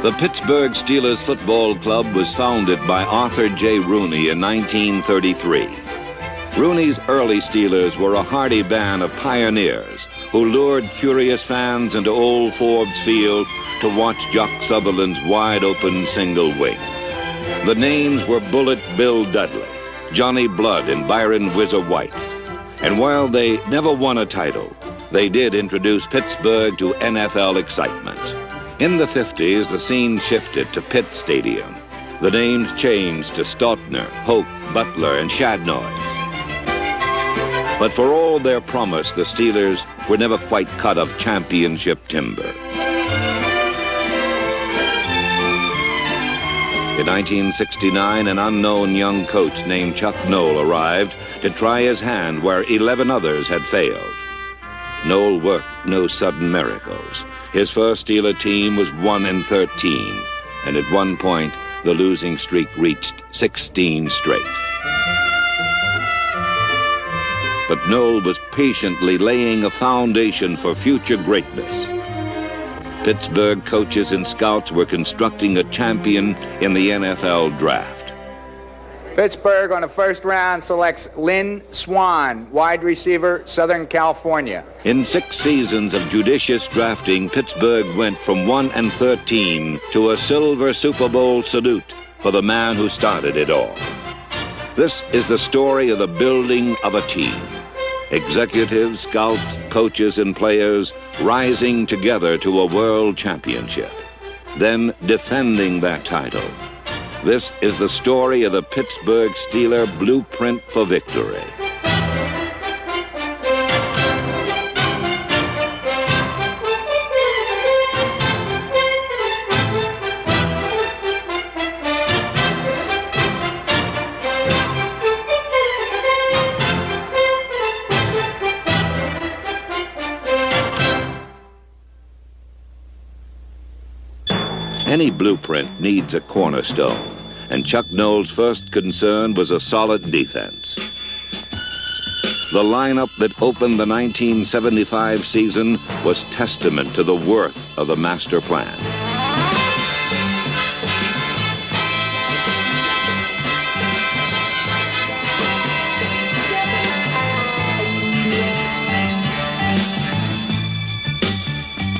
The Pittsburgh Steelers Football Club was founded by Arthur J. Rooney in 1933. Rooney's early Steelers were a hardy band of pioneers who lured curious fans into Old Forbes Field to watch Jock Sutherland's wide-open single wing. The names were Bullet Bill Dudley, Johnny Blood, and Byron Whizzer White. And while they never won a title, they did introduce Pittsburgh to NFL excitement. In the 50s, the scene shifted to Pitt Stadium. The names changed to Stautner, Hoke, Butler, and Shadnoys. But for all their promise, the Steelers were never quite cut of championship timber. In 1969, an unknown young coach named Chuck Noll arrived to try his hand where 11 others had failed. Noll worked no sudden miracles. His first Steeler team was 1-13, and at one point, the losing streak reached 16 straight. But Noll was patiently laying a foundation for future greatness. Pittsburgh coaches and scouts were constructing a champion in the NFL draft. Pittsburgh on the first round selects Lynn Swann, wide receiver, Southern California. In 6 seasons of judicious drafting, Pittsburgh went from 1-13 to a silver Super Bowl salute for the man who started it all. This is the story of the building of a team. Executives, scouts, coaches, and players rising together to a world championship, then defending that title. This is the story of the Pittsburgh Steeler blueprint for victory. Any blueprint needs a cornerstone, and Chuck Noll's first concern was a solid defense. The lineup that opened the 1975 season was testament to the worth of the master plan.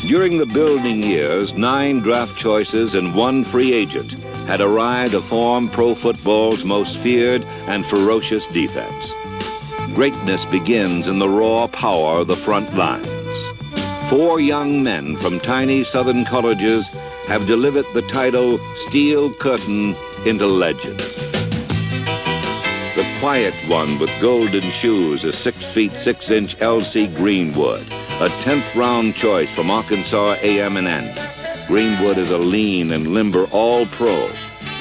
During the building years, 9 draft choices and 1 free agent had arrived to form pro football's most feared and ferocious defense. Greatness begins in the raw power of the front lines. 4 young men from tiny southern colleges have delivered the title Steel Curtain into legend. The quiet one with golden shoes is 6 feet 6 inch L.C. Greenwood, a 10th round choice from Arkansas A&M. Greenwood is a lean and limber all-pro,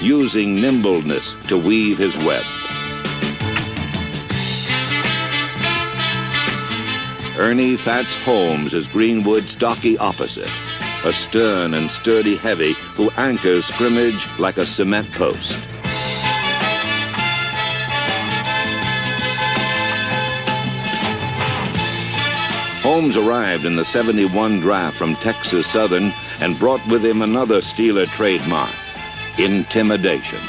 using nimbleness to weave his web. Ernie Fats Holmes is Greenwood's stocky opposite, a stern and sturdy heavy who anchors scrimmage like a cement post. Holmes arrived in the '71 draft from Texas Southern and brought with him another Steeler trademark, intimidation.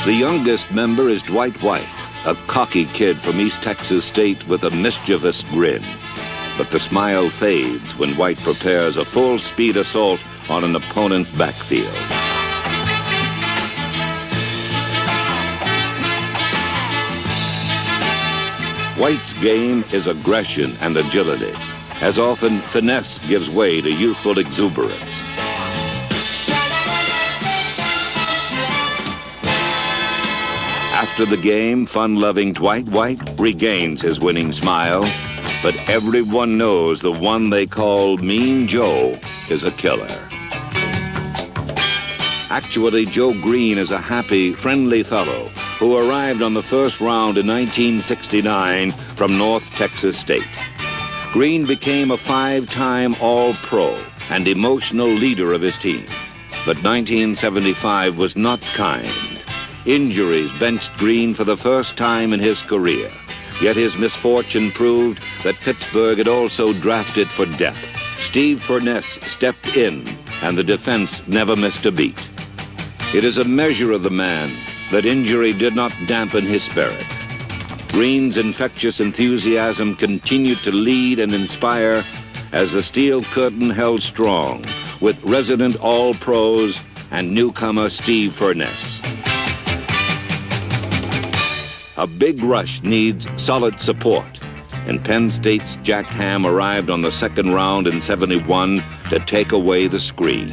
The youngest member is Dwight White, a cocky kid from East Texas State with a mischievous grin. But the smile fades when White prepares a full-speed assault on an opponent's backfield. White's game is aggression and agility. As often, finesse gives way to youthful exuberance. After the game, fun-loving Dwight White regains his winning smile, but everyone knows the one they call Mean Joe is a killer. Actually, Joe Green is a happy, friendly fellow who arrived on the first round in 1969 from North Texas State. Green became a 5-time All-Pro and emotional leader of his team. But 1975 was not kind. Injuries benched Green for the first time in his career. Yet his misfortune proved that Pittsburgh had also drafted for depth, Steve Furness stepped in, and the defense never missed a beat. It is a measure of the man that injury did not dampen his spirit. Green's infectious enthusiasm continued to lead and inspire as the steel curtain held strong with resident All-Pros and newcomer Steve Furness. A big rush needs solid support, and Penn State's Jack Ham arrived on the second round in '71 to take away the screen.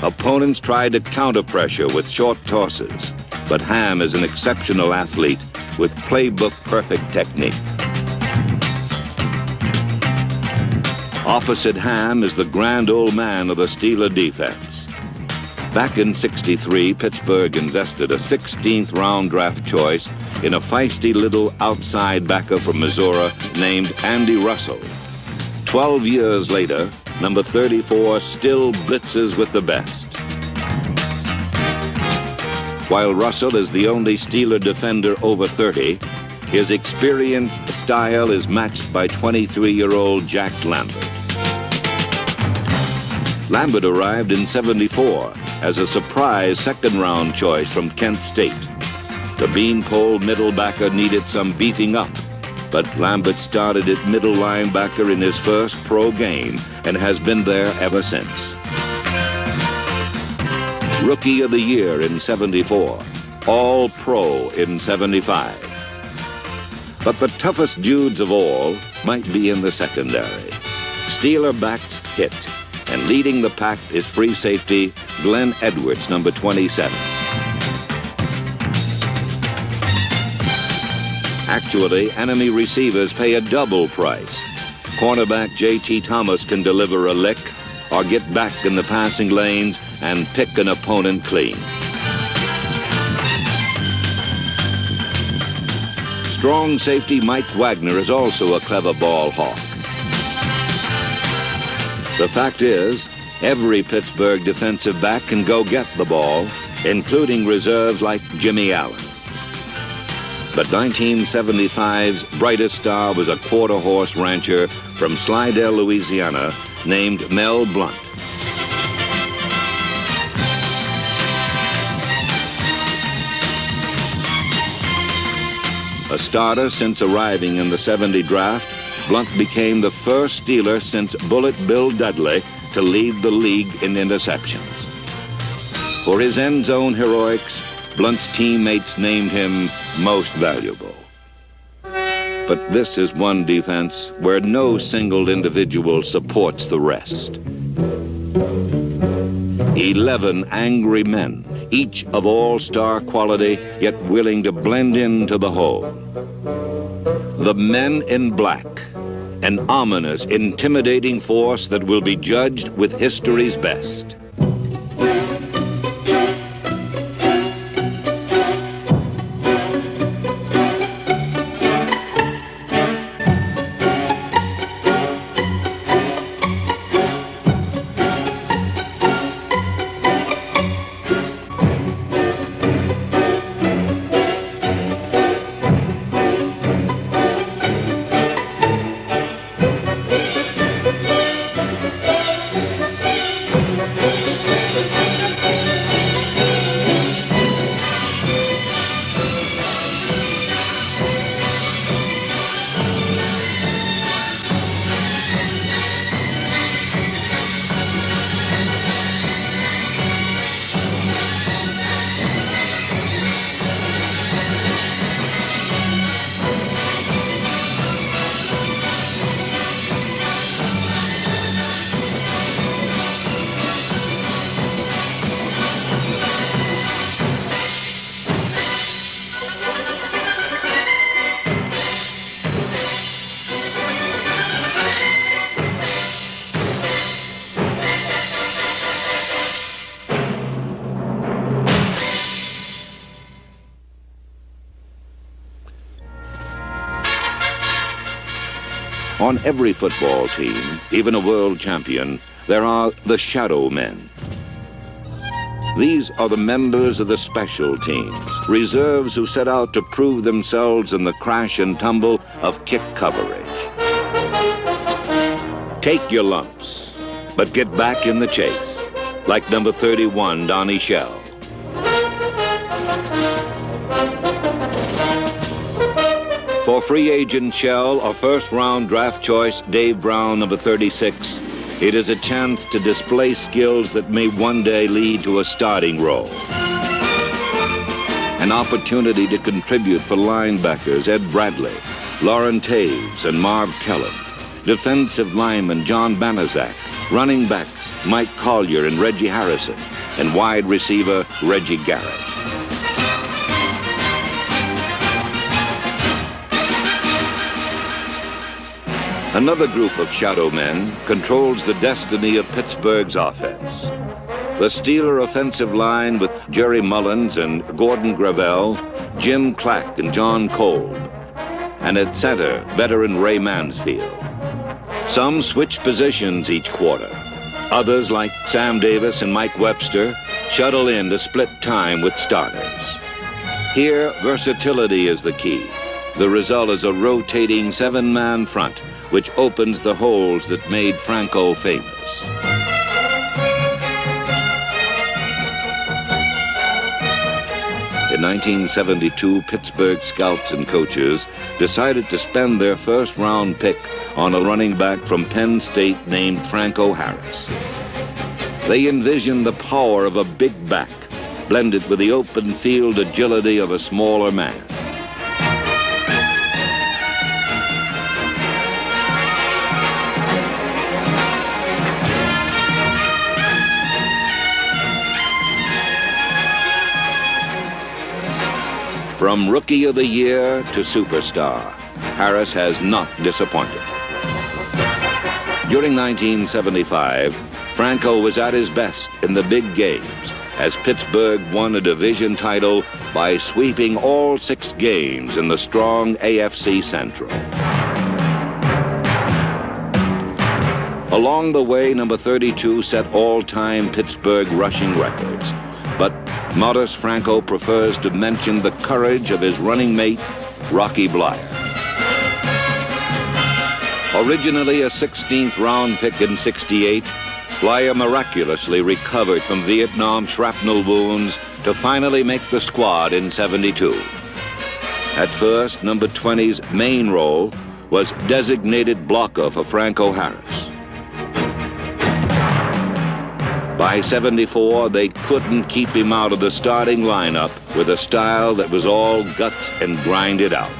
Opponents tried to counter pressure with short tosses, but Ham is an exceptional athlete with playbook-perfect technique. Opposite Ham is the grand old man of the Steeler defense. Back in '63, Pittsburgh invested a 16th round draft choice in a feisty little outside backer from Missouri named Andy Russell. 12 years later, number 34 still blitzes with the best. While Russell is the only Steeler defender over 30, his experienced style is matched by 23-year-old Jack Lambert. Lambert arrived in '74 as a surprise second-round choice from Kent State. The beanpole middle backer needed some beefing up, but Lambert started at middle linebacker in his first pro game and has been there ever since. Rookie of the Year in '74, All-Pro in '75. But the toughest dudes of all might be in the secondary. Steeler backs hit, and leading the pack is free safety Glenn Edwards, number 27. Actually, enemy receivers pay a double price. Cornerback J.T. Thomas can deliver a lick or get back in the passing lanes and pick an opponent clean. Strong safety Mike Wagner is also a clever ball hawk. The fact is, every Pittsburgh defensive back can go get the ball, including reserves like Jimmy Allen. But 1975's brightest star was a quarter-horse rancher from Slidell, Louisiana, named Mel Blount. A starter since arriving in the '70 draft, Blount became the first Steeler since Bullet Bill Dudley to lead the league in interceptions. For his end zone heroics, Blount's teammates named him most valuable. But this is one defense where no single individual supports the rest. 11 angry men, each of all-star quality, yet willing to blend into the whole. The Men in Black, an ominous, intimidating force that will be judged with history's best. On every football team, even a world champion, there are the shadow men. These are the members of the special teams, reserves who set out to prove themselves in the crash and tumble of kick coverage. Take your lumps, but get back in the chase, like number 31, Donnie Shell. For free agent Shell or first-round draft choice Dave Brown, number 36, it is a chance to display skills that may one day lead to a starting role. An opportunity to contribute for linebackers Ed Bradley, Lauren Taves, and Marv Kellen, defensive lineman John Banaszak, running backs Mike Collier and Reggie Harrison, and wide receiver Reggie Garrett. Another group of shadow men controls the destiny of Pittsburgh's offense. The Steeler offensive line with Jerry Mullins and Gordon Gravel, Jim Clack and John Kolb, and at center, veteran Ray Mansfield. Some switch positions each quarter. Others, like Sam Davis and Mike Webster, shuttle in to split time with starters. Here, versatility is the key. The result is a rotating seven-man front, which opens the holes that made Franco famous. In 1972, Pittsburgh scouts and coaches decided to spend their first-round pick on a running back from Penn State named Franco Harris. They envisioned the power of a big back, blended with the open field agility of a smaller man. From Rookie of the Year to superstar, Harris has not disappointed. During 1975, Franco was at his best in the big games as Pittsburgh won a division title by sweeping all 6 games in the strong AFC Central. Along the way, number 32 set all-time Pittsburgh rushing records, but modest Franco prefers to mention the courage of his running mate, Rocky Bleier. Originally a 16th round pick in '68, Bleier miraculously recovered from Vietnam shrapnel wounds to finally make the squad in '72. At first, number 20's main role was designated blocker for Franco Harris. By '74, they couldn't keep him out of the starting lineup with a style that was all guts and grinded out.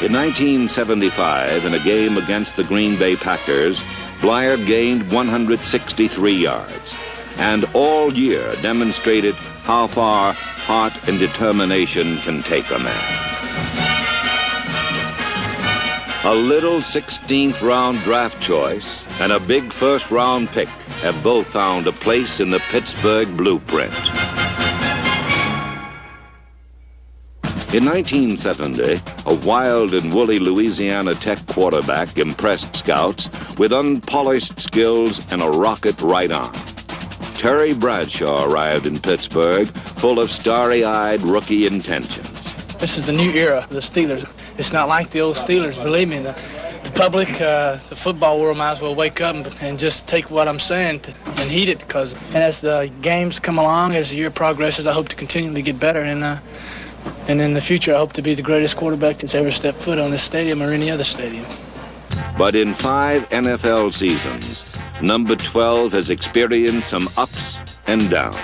In 1975, in a game against the Green Bay Packers, Bleier gained 163 yards, and all year demonstrated how far heart and determination can take a man. A little 16th round draft choice and a big first round pick have both found a place in the Pittsburgh blueprint. In 1970, a wild and woolly Louisiana Tech quarterback impressed scouts with unpolished skills and a rocket right arm. Terry Bradshaw arrived in Pittsburgh full of starry-eyed rookie intentions. This is the new era of the Steelers. It's not like the old Steelers, believe me. The public, the football world might as well wake up and just take what I'm saying and heed it. And as the games come along, as the year progresses, I hope to continually get better. And in the future, I hope to be the greatest quarterback that's ever stepped foot on this stadium or any other stadium. But in 5 NFL seasons, number 12 has experienced some ups and downs.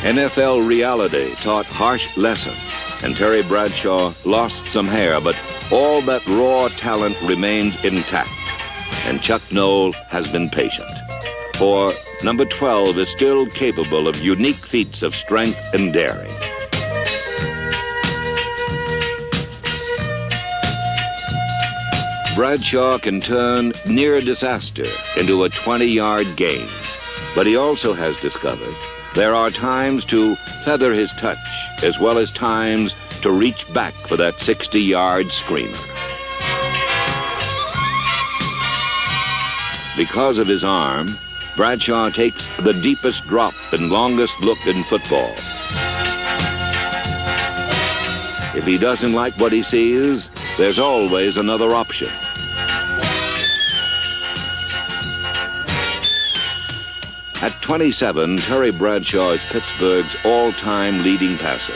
NFL reality taught harsh lessons, and Terry Bradshaw lost some hair, but all that raw talent remained intact, and Chuck Noll has been patient. For number 12 is still capable of unique feats of strength and daring. Bradshaw can turn near disaster into a 20-yard gain, but he also has discovered there are times to feather his touch as well as times to reach back for that 60-yard screamer. Because of his arm, Bradshaw takes the deepest drop and longest look in football. If he doesn't like what he sees, there's always another option. At 27, Terry Bradshaw is Pittsburgh's all-time leading passer.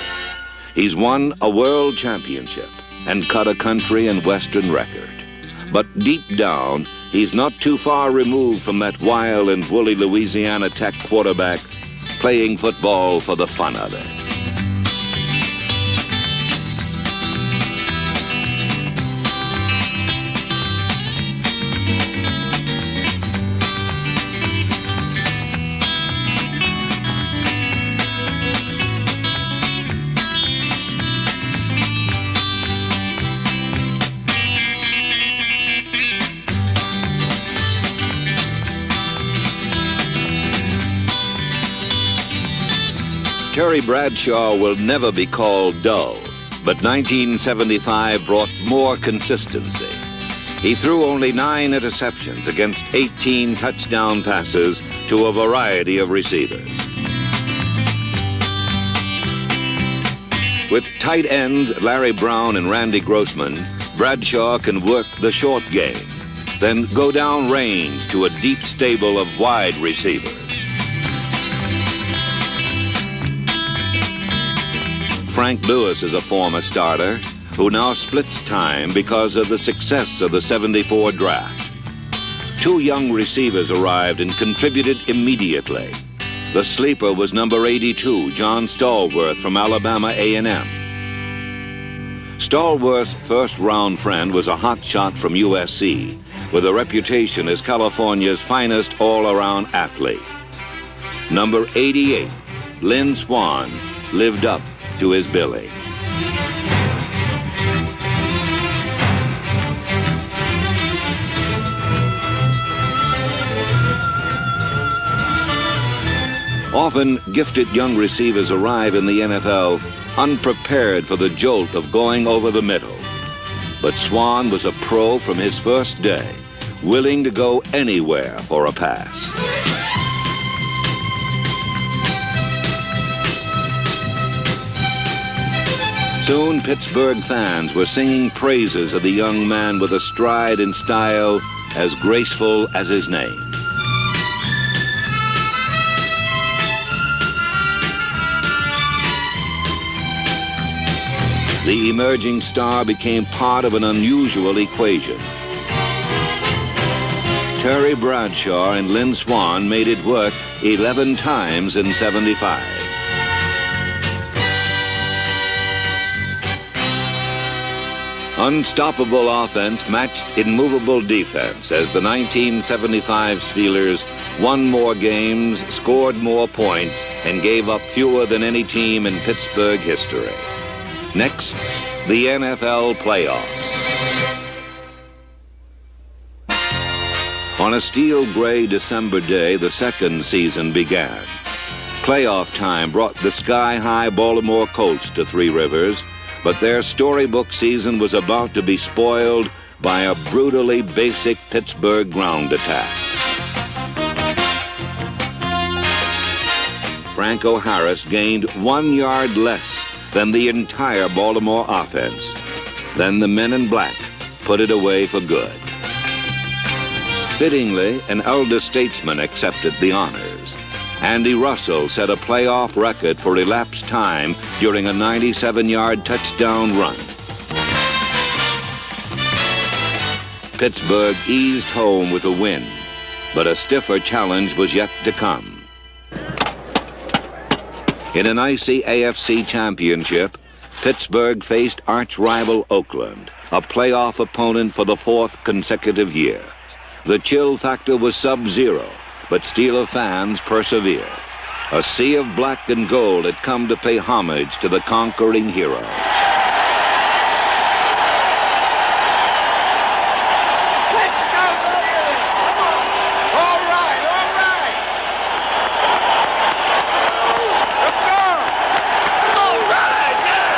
He's won a world championship and cut a country and western record. But deep down, he's not too far removed from that wild and woolly Louisiana Tech quarterback playing football for the fun of it. Terry Bradshaw will never be called dull, but 1975 brought more consistency. He threw only 9 interceptions against 18 touchdown passes to a variety of receivers. With tight ends Larry Brown and Randy Grossman, Bradshaw can work the short game, then go down range to a deep stable of wide receivers. Frank Lewis is a former starter who now splits time because of the success of the '74 draft. 2 young receivers arrived and contributed immediately. The sleeper was number 82, John Stallworth from Alabama A&M. Stallworth's first-round friend was a hot shot from USC with a reputation as California's finest all-around athlete. Number 88, Lynn Swann, lived up to his billing. Often, gifted young receivers arrive in the NFL unprepared for the jolt of going over the middle. But Swann was a pro from his first day, willing to go anywhere for a pass. Soon, Pittsburgh fans were singing praises of the young man with a stride and style as graceful as his name. The emerging star became part of an unusual equation. Terry Bradshaw and Lynn Swann made it work 11 times in '75. Unstoppable offense matched immovable defense as the 1975 Steelers won more games, scored more points, and gave up fewer than any team in Pittsburgh history. Next, the NFL playoffs. On a steel gray December day, the second season began. Playoff time brought the sky-high Baltimore Colts to Three Rivers, but their storybook season was about to be spoiled by a brutally basic Pittsburgh ground attack. Franco Harris gained 1 yard less than the entire Baltimore offense. Then the men in black put it away for good. Fittingly, an elder statesman accepted the honors. Andy Russell set a playoff record for elapsed time during a 97-yard touchdown run. Pittsburgh eased home with a win, but a stiffer challenge was yet to come. In an icy AFC championship, Pittsburgh faced arch-rival Oakland, a playoff opponent for the 4th consecutive year. The chill factor was sub-zero, but Steeler fans persevered. A sea of black and gold had come to pay homage to the conquering hero. Let's go, Steelers! Come on! All right, all right! Let's go! All right, yeah!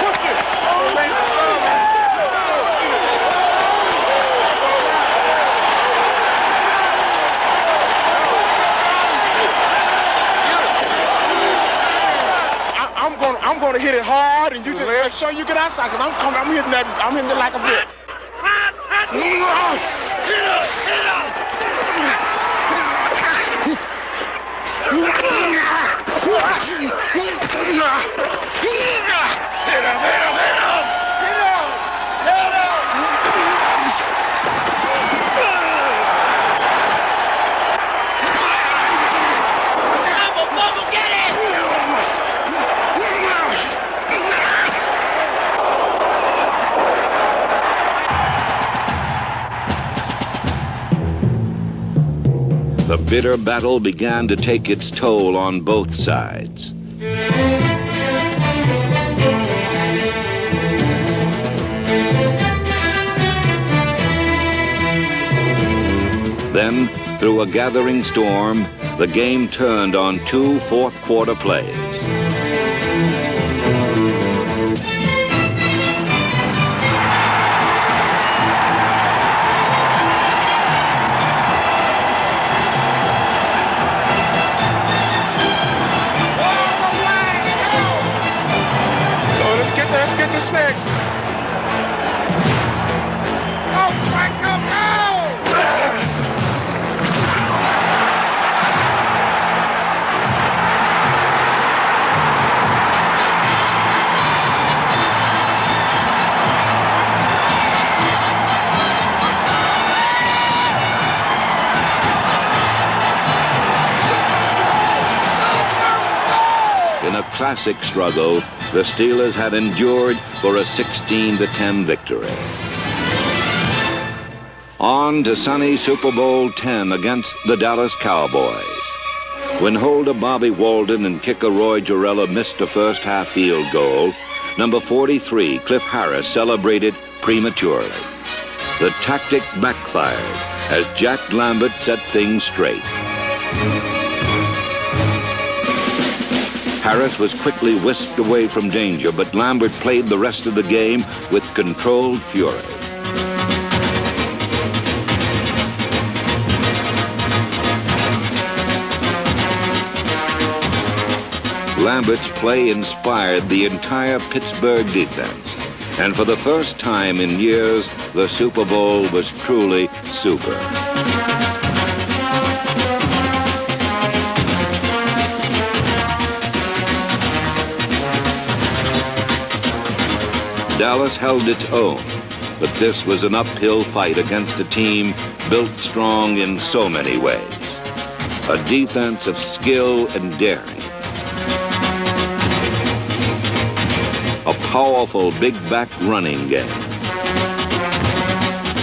Push it! want to hit it hard, and you just make sure you get outside, because I'm hitting it like a brick. Yes! Hit up! The bitter battle began to take its toll on both sides. Then, through a gathering storm, the game turned on two fourth-quarter plays. Six. Go, Frank, go! In a classic struggle, the Steelers had endured for a 16-10 victory. On to sunny Super Bowl X against the Dallas Cowboys. When holder Bobby Walden and kicker Roy Jarrella missed a first-half field goal, number 43, Cliff Harris, celebrated prematurely. The tactic backfired as Jack Lambert set things straight. Harris was quickly whisked away from danger, but Lambert played the rest of the game with controlled fury. Lambert's play inspired the entire Pittsburgh defense, and for the first time in years, the Super Bowl was truly super. Dallas held its own, but this was an uphill fight against a team built strong in so many ways. A defense of skill and daring. A powerful big-back running game.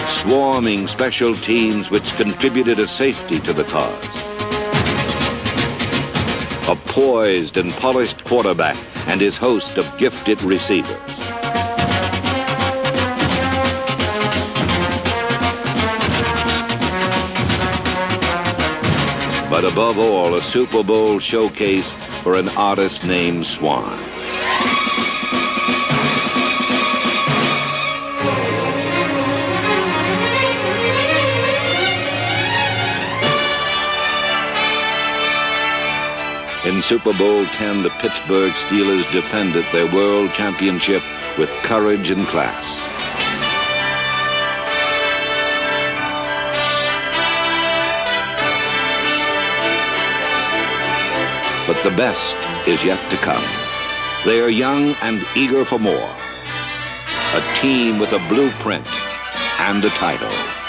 Swarming special teams which contributed a safety to the cause. A poised and polished quarterback and his host of gifted receivers. But above all, a Super Bowl showcase for an artist named Swan. In Super Bowl X, the Pittsburgh Steelers defended their world championship with courage and class. But the best is yet to come. They are young and eager for more. A team with a blueprint and a title.